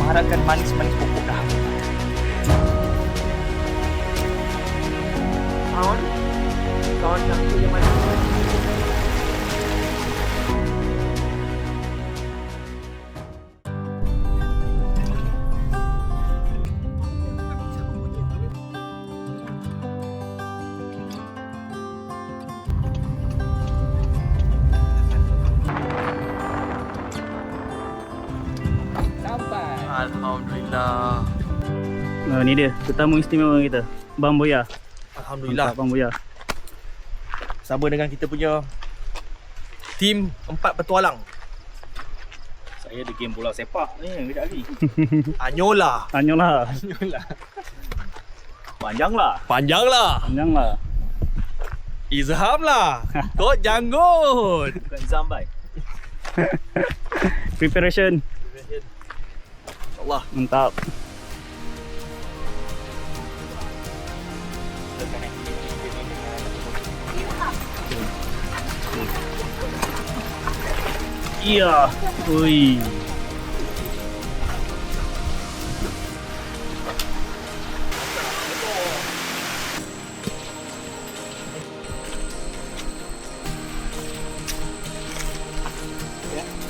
mengharapkan manis-manis pokok dah. Kawan nak yang mana? Alhamdulillah. Nah, ni dia tetamu istimewa kita, Bang Boya. Alhamdulillah. Mantap, Bang Boya. Sama dengan kita punya tim 4 petualang. Saya ada game bola sepak ni kejap lagi. Anyola. Tanyalah. Anyola. Panjanglah. Panjanglah. Panjanglah. Izhamlah. Kod janggut. Bukan zambai. Preparation. Allah. Mantap. Iya. Ui.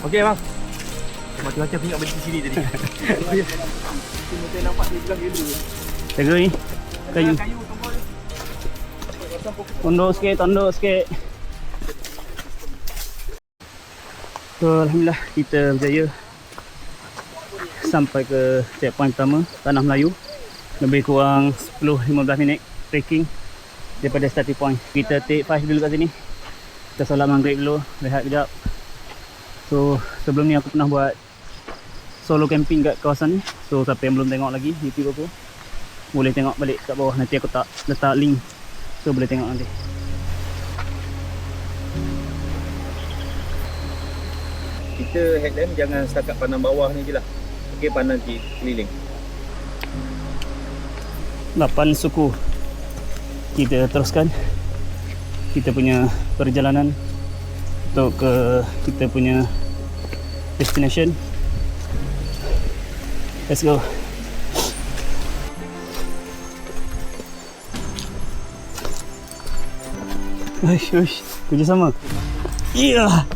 Okey bang. Macam-macam punya beli sini tadi. Kita nampak dia bilang dulu. Jaga ni. Kayu. Kayu tombol ni. Tondok sikit. So, alhamdulillah kita berjaya sampai ke checkpoint pertama, Tanah Melayu. Lebih kurang 10-15 minit trekking daripada starting point. Kita take 5 dulu kat sini. Kita solat maghrib dulu, rehat kejap. So, sebelum ni aku pernah buat solo camping kat kawasan ni. So, siapa yang belum tengok lagi YouTube aku, boleh tengok balik kat bawah. Nanti aku tak letak link. So, boleh tengok nanti. Kita headlamp jangan setakat pandang bawah ni je lah. Okey, pandang keliling. 8 suku. Kita teruskan kita punya perjalanan untuk ke kita punya destination. Let's go. Uish, kerjasama. Iya.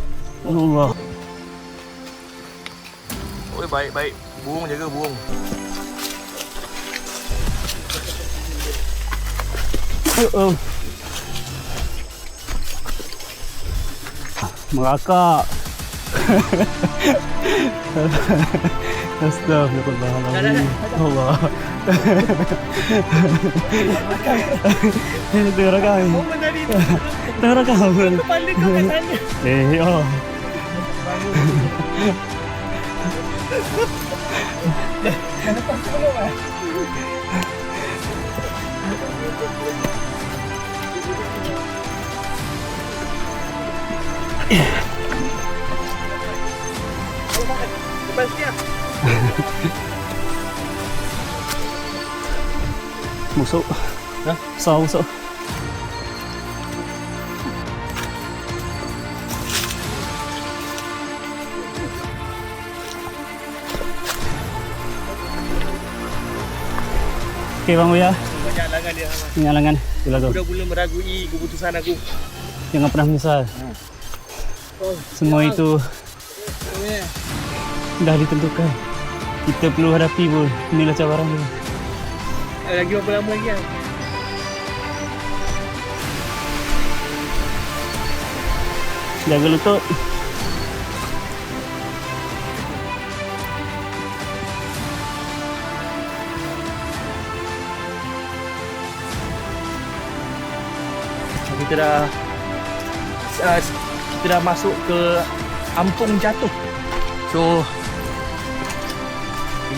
Allah. Oi, baik. Burung jaga burung. Oh. Merakak. Astagfirullahaladzim. Allah. Ini terakam. Terakam. Kepala kau kat sana. Ya. Lepas siap. Busuk. Hah? Saw busuk. Okey Bang Boya. Banyak halangan dia. Ini halangan. Gila tu. Aku dah mula meragui keputusan aku. Jangan pernah menyesal. Semua itu dah ditentukan. Kita perlu hadapi pun. Inilah cabaran dia. Lagi berapa lama lagi kan? Jaga lutut. Kita dah masuk ke Ampung Jatuh. So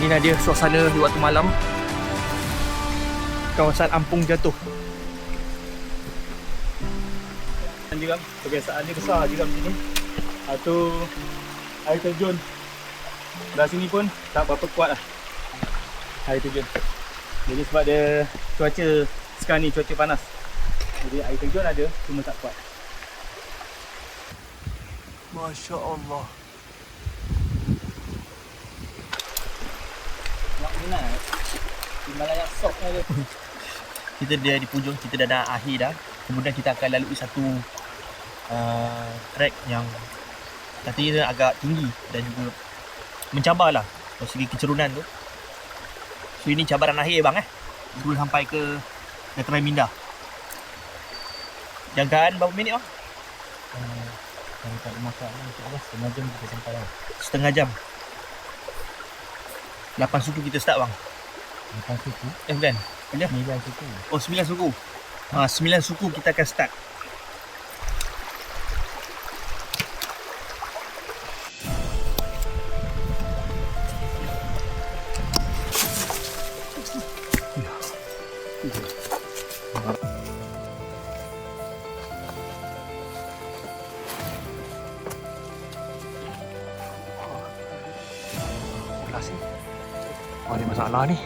inilah dia suasana di waktu malam kawasan Ampung Jatuh. Dan juga kebiasaan dia besar juga di sini. Satu air terjun. Dari sini pun tak berapa kuat lah air terjun. Jadi sebab dia cuaca sekarang ni cuaca panas. Jadi air terjun ada, cuma tak kuat. Masya Allah. Himalaya soft ni dia. Kita dah di penghujung, kita dah nak akhir dah. Kemudian kita akan lalui satu trek yang katanya agak tinggi dan juga mencabar lah dari segi kecerunan tu. So ini cabaran akhir bang sebelum sampai ke Dataran Minda. Jangkaan berapa minit bang? Kalau tak masak ni insya-Allah setengah jam kita sampai dah. Setengah jam. 8 suku kita start bang. Lepas suku, Bukan? Bila? 9 suku. Oh 9 suku. 9 suku kita akan start. Ada masalah ni.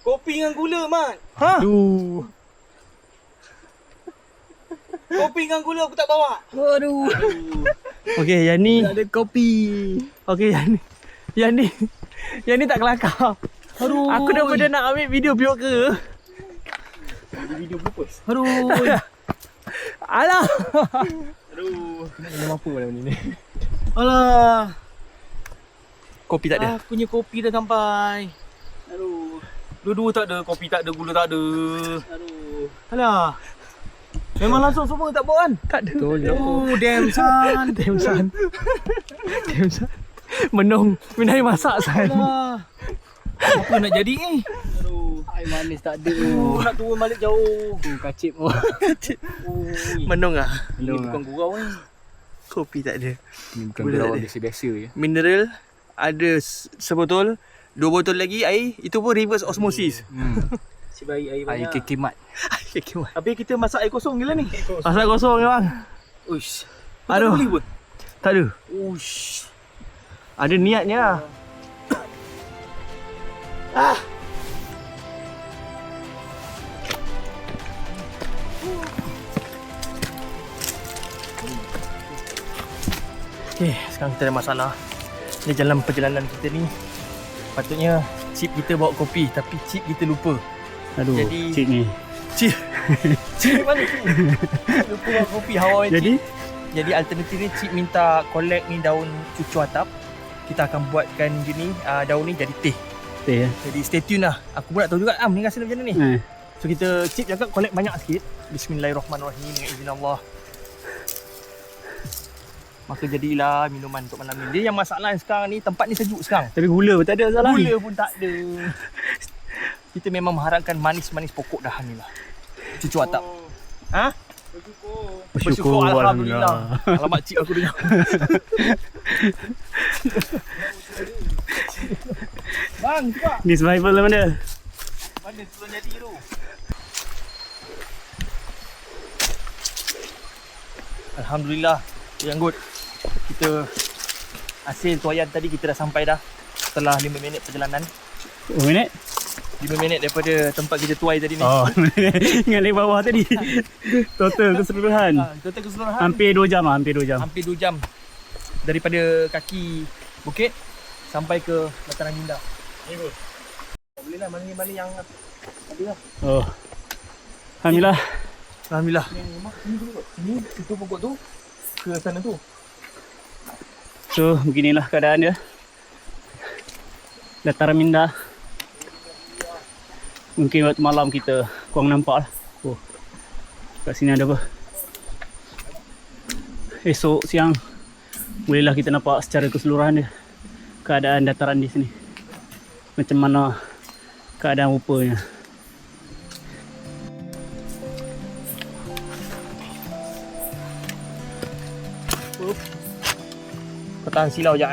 Kopi dengan gula, Mat. Aduh. Kopi dengan gula aku tak bawa. Aduh. Okey, yang ni ada kopi. Okey, yang ni tak kelakar. Aduh. Aku dah pernah nak ambil video biok ke. Video bloopers. Aduh. Alah. Aduh. Minum apa malam ni? Alah. Kopi tak ada. Aku punya kopi dah sampai. Aduh. Dua-dua tak ada, kopi tak ada, gula tak ada. Aduh. Alah. Memang langsung semua tak bawa kan? Tak ada. Oh, damn son. Damn son. Menung minum air masak san. Alah. Apa nak jadi ni? Aduh. Air manis tak ada. Nak turun balik jauh. Kacip. Ui. Menung ah. Ini bukan gurau ni. Kopi tak ada. Ini bukan Boleh gurau tak ada. biasa-biasa je. Mineral ada sebotol, 2 botol lagi air, itu pun reverse osmosis. Si bayi air Air banyak. kekimat. Habis kita masak air kosong gila ni. Masak kosong ni bang. Uish. Aduh. Tak boleh pun. Tak ada. Uish. Ada niatnya. Okay, sekarang kita ada masalah. Di dalam perjalanan kita ni, patutnya chip kita bawa kopi, tapi chip kita lupa. Aduh, Jadi- cik ni. Chip mana chip? Lupa bawa kopi, hawa Jadi, Jadi alternatifnya chip minta collect ni daun cucu atap. Kita akan buatkan jenis daun ni jadi teh. teh ya. Jadi stay tune lah. Aku pun nak tahu juga ni rasa macam mana ni. So kita chip cakap collect banyak sikit. Bismillahirrahmanirrahim dengan izin Allah. Maka jadilah minuman untuk malam ni. Dia yang masalah sekarang ni, tempat ni sejuk sekarang. Tapi gula pun tak ada salah. Gula pun tak ada. Kita memang mengharapkan manis-manis pokok dahan ni lah. Cucu atap. Ha? Bersyukur, Alhamdulillah. Alamak cik aku dengar. Bang, cepat. Ni survival lah mana? Mana sebelum jadi tu? Alhamdulillah. Yang good. Kita hasil tuaian tadi kita dah sampai dah. Setelah 5 minit perjalanan. Oh, minit? 5 minit daripada tempat kita tuai tadi ni. Oh, ingat naik bawah tadi. Total keseluruhan. Total keseluruhan Hampir 2 jam lah, hampir 2 jam. hampir 2 jam. Daripada kaki bukit sampai ke Dataran Minda. Ni good. Boleh lah mana yang ada lah. Oh. Alhamdulillah. Alhamdulillah. Ni situ pokok tu ke sana tu. So, beginilah keadaan dia. Dataran Minda. Mungkin waktu malam kita kurang nampak lah. Oh. Kat sini ada apa? Esok siang bolehlah kita nampak secara keseluruhan dia keadaan dataran di sini. Macam mana keadaan rupanya. Kau tahan silau je.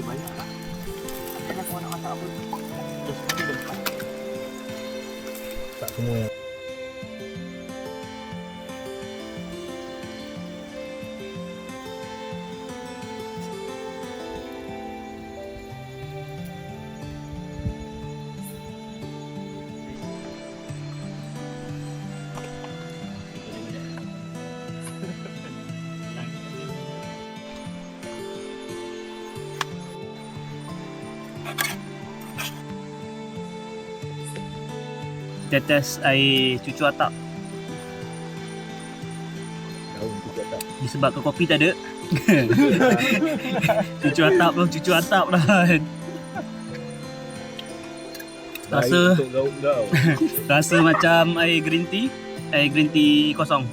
Banyak lah. Jangan kau nak masak apa. Dah semua dah. Tak semua yang tetes air cucu atap. daun tu tak. Disebabkan kopi tak ada. Cucu atap lah kan. Rasa untuk gaul kau. rasa macam air green tea kosong.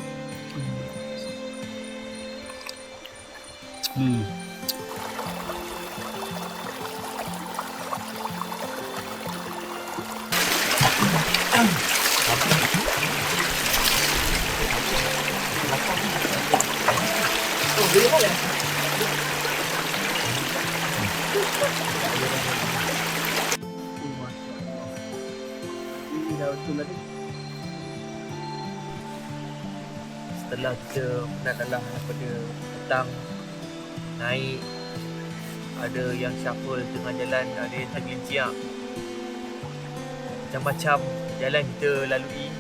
Setelah kita penat lelah daripada petang, naik, ada yang shuffle tengah jalan, ada yang tergelincir, macam-macam jalan kita lalui.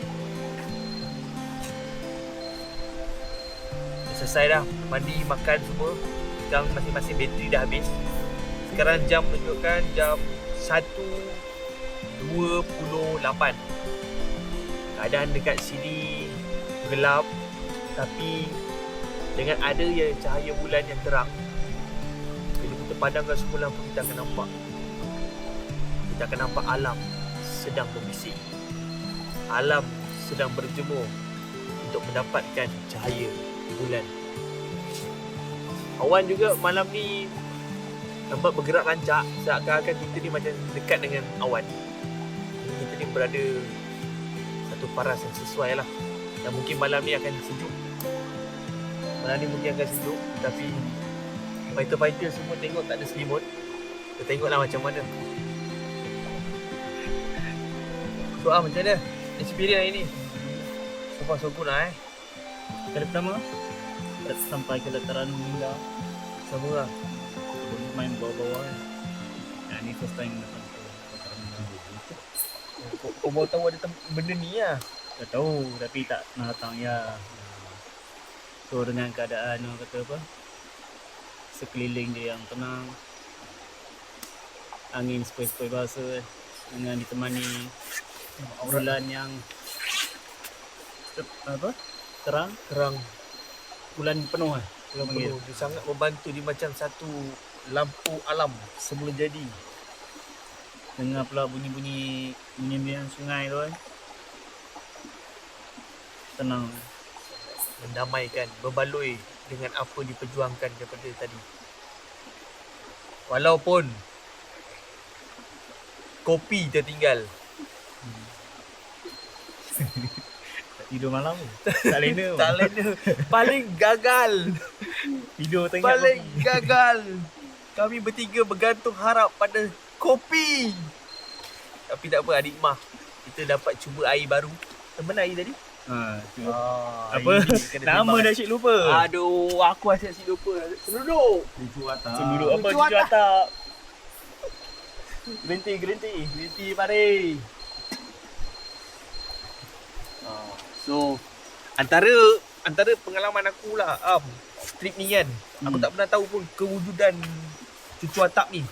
Selesai dah, mandi, makan semua. Sekarang masing-masing bateri dah habis. Sekarang jam menunjukkan jam 1.28. Keadaan dekat sini gelap, tapi dengan ada yang cahaya bulan yang terang. Bila kita padamkan semua lampu, kita akan nampak alam sedang berbisik. Alam sedang berjemur untuk mendapatkan cahaya bulan. Awan juga malam ni nampak bergerak rancak, seakan-akan kita ni macam dekat dengan awan. Kita ni berada satu paras yang sesuai lah. Dan mungkin malam ni akan sejuk. Malam ni mungkin akan sejuk, tapi fighter-fighter semua tengok tak ada selimut. Kita tengoklah macam mana. So macam mana experience hari ni? So far so good lah Kali pertama sampai ke dataran Mingga, Sama lah. main bawah-bawah. Yang ni first time datang ke dataran Mingga. Kau baru tahu ada benda ni lah. Tak tahu tapi tak pernah datang ya. So dengan keadaan orang kata apa, sekeliling dia yang tenang, angin sepoi-sepoi bahasa, dengan ditemani bulan yang apa, terang, bulan penuh lah orang panggil. Dia sangat membantu, dia macam satu lampu alam semula jadi. Dengar pula bunyi-bunyi sungai tu kan, tenang. Mendamaikan, berbaloi dengan apa diperjuangkan daripada tadi. Walaupun kopi tertinggal. Tak tidur malam tu. Tak lena. Tak lena. Paling gagal. Tidur tengah Paling gagal. Kami bertiga bergantung harap pada kopi. Tapi tak apa, adik Mah, kita dapat cuba air baru. Mana air tadi? Apa? Nama dah asyik lupa. Aduh, aku asyik lupa. Seruduk. Senduduk apa? Cucu atap. Green tea pare. So antara pengalaman aku lah trip ni kan, aku tak pernah tahu pun kewujudan cucu atap ni.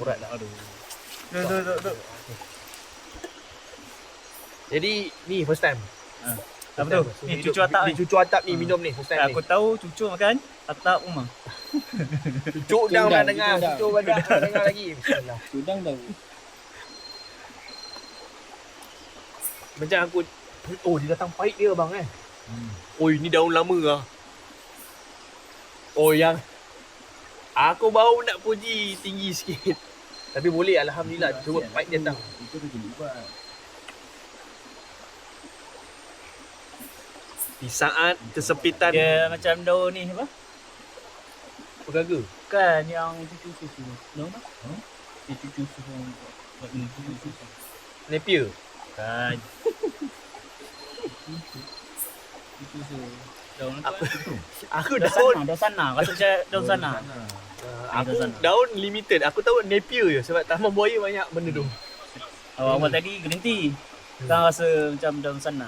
Aurat lah. Aduh. Duk. Jadi ni first time. Apa tu? Ni cucu atap ni. Cucu atap ni minum ni first time Aku tahu cucu makan atap rumah. Cucuk dah pernah dengar, cucuk banyak pernah dengar lagi. Bismillah. Cudang tahu. Macam aku, oh dia datang pahit dia bang Oi, ni daun lama lah. Oh yang aku baru nak puji tinggi sikit. Tapi boleh, alhamdulillah. Cuba pahit dia datang. Di saat kesempitan Dia macam daun ni apa? pegaga. Kan yang cucu susu. Daun apa? Dia cucu susu. Buat ni cucu susu. Napier. Kan. Cucu susu. Daun apa? Aku Daun daun sana, daun sana. Kata macam daun sana. aku daun sana. daun limited. Aku tahu napier je sebab taman buaya banyak benda tu. Awal tadi green tea. Sekarang rasa macam daun sana.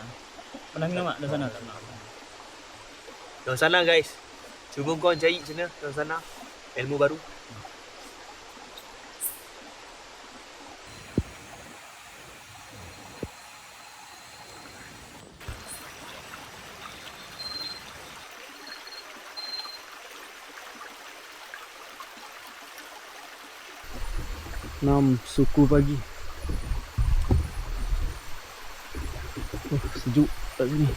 Pernah minum tak daun sana? Tak pernah. Daun sana guys. Cuba kau cari macam mana daun sana. Ilmu baru. Enam suku pagi. Sejuk kat sini.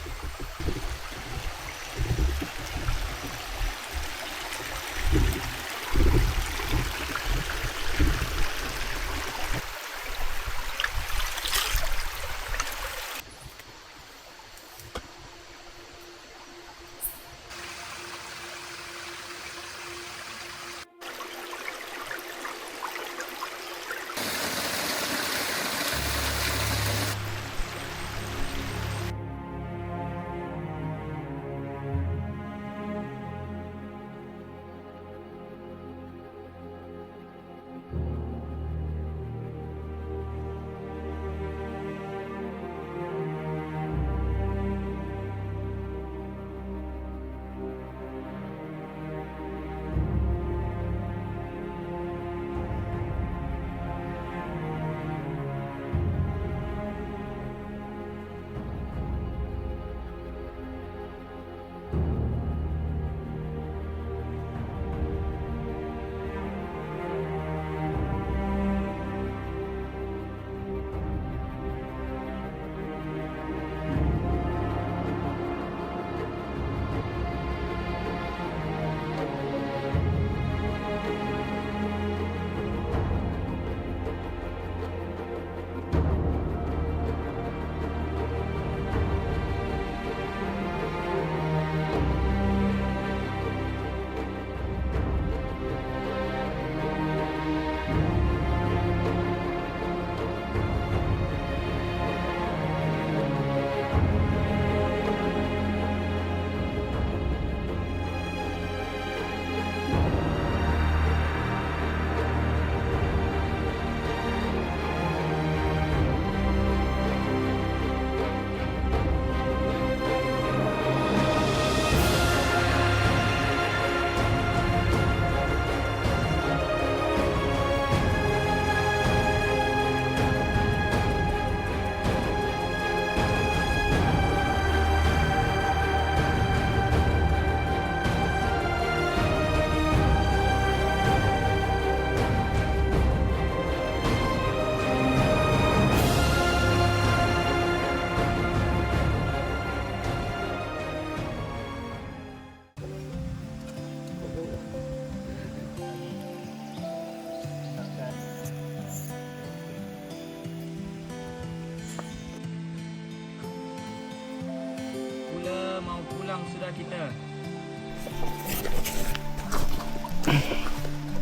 Mau pulang sudah kita.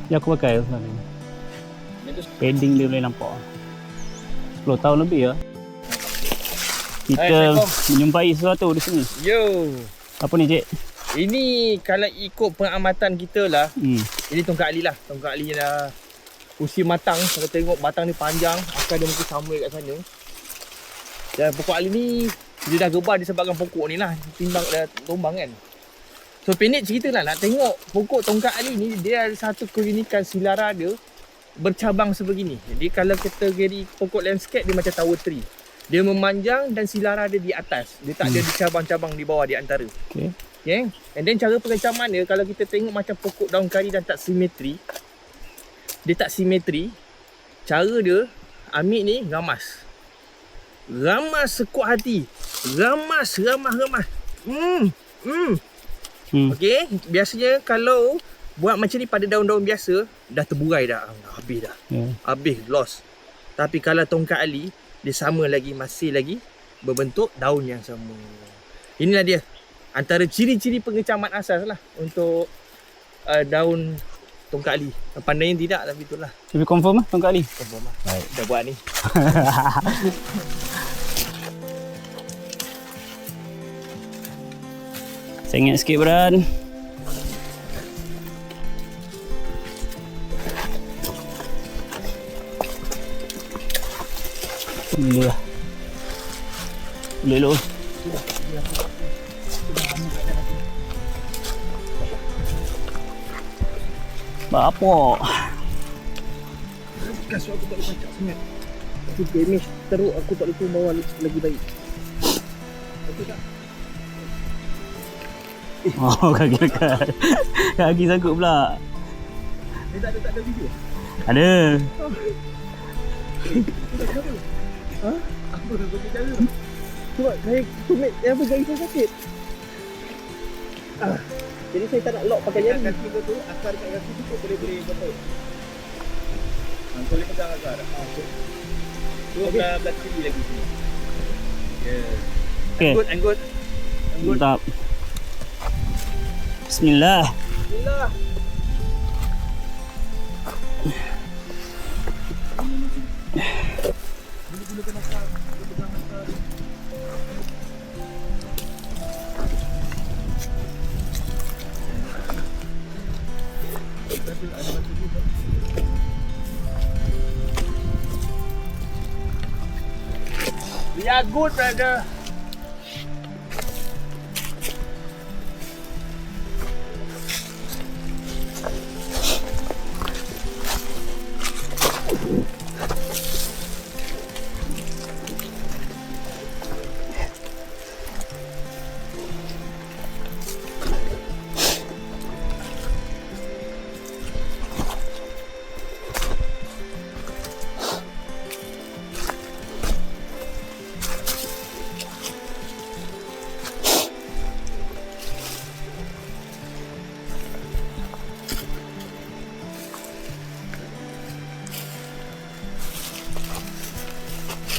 Ya aku pakai sebenarnya. Padding dia boleh nampak. 10 tahun lebih ya. Kita menjumpai sesuatu di sini. Yo. Apa ni, Cik? Ini kalau ikut pengamatan kita lah, ini tongkat ali lah. Tongkat ali dah usia matang. Kalau tengok batang ni panjang, akar dia mungkin sama kat sana. Dan pokok ali ni dia dah gebar disebabkan pokok ni lah, timbang dah tumbang kan. So pendek cerita lah, nak tengok pokok tongkat ali ni, dia ada satu keunikan silara dia bercabang sebegini. Jadi kalau kategori pokok landscape, dia macam tower tree. Dia memanjang dan silara dia di atas. Dia tak ada di cabang-cabang di bawah, di antara. Okay. Okay. And then cara pengecaman dia, kalau kita tengok macam pokok daun kari dan tak simetri, dia tak simetri. Cara dia ambil ni ramas. Ramas sekuat hati. Ramas. Okay. Biasanya kalau buat macam ni pada daun-daun biasa, dah terburai dah. Habis dah. Habis, lost. Tapi kalau tongkat ali, dia sama lagi, masih lagi berbentuk daun yang sama. Inilah dia antara ciri-ciri pengecaman asas lah untuk daun tongkat ali. Pandainya tidak, tapi itulah. Tapi confirm lah tongkat ali. Confirm lah. Dah buat ni. Sengit sikit Bran. Boleh lah. Boleh dulu. Apa? Kasut aku tak boleh pacak sangat. Aku damage teruk, aku tak boleh bawa lagi baik. Okey tak? Oh, kaki lekat. Kaki sangkut pula. Ni tak ada video? Ada. Ha? Apa dah bagi cara? Sebab saya tumit apa jari saya sakit. Jadi saya tak nak lock pakai jari. Kaki kau tu, akar dekat kaki tu kau boleh betul. Kau boleh pegang akar. Tu belah kiri lagi sini. Okey. Anggut. Mantap. Bismillah. Bismillah. We are good, brother.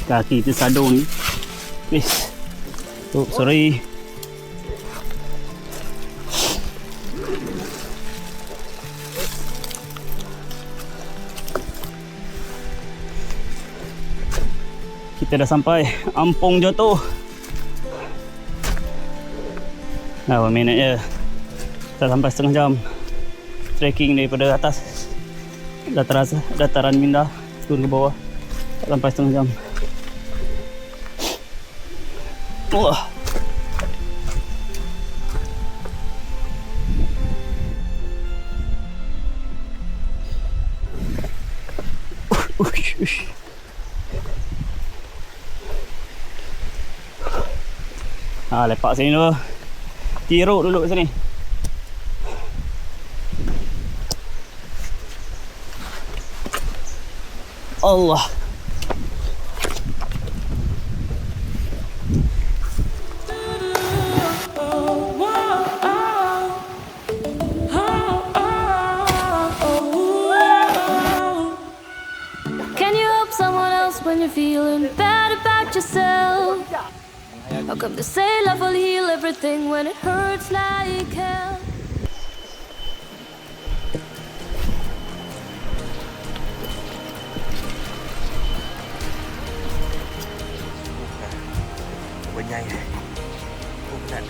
Kaki tersadung ni. Please. Oh, sorry. Kita dah sampai Ampong Joto. Berapa minit je? Dah sampai setengah jam trekking daripada atas dataran Minda turun ke bawah. Tak sampai setengah jam. Wah. Ush. Lepak sini dulu. Tiruk dulu kat sini. Allah. When you're feeling bad about yourself, how come they say love will heal everything when it hurts like hell? Benyai. Oh, benar.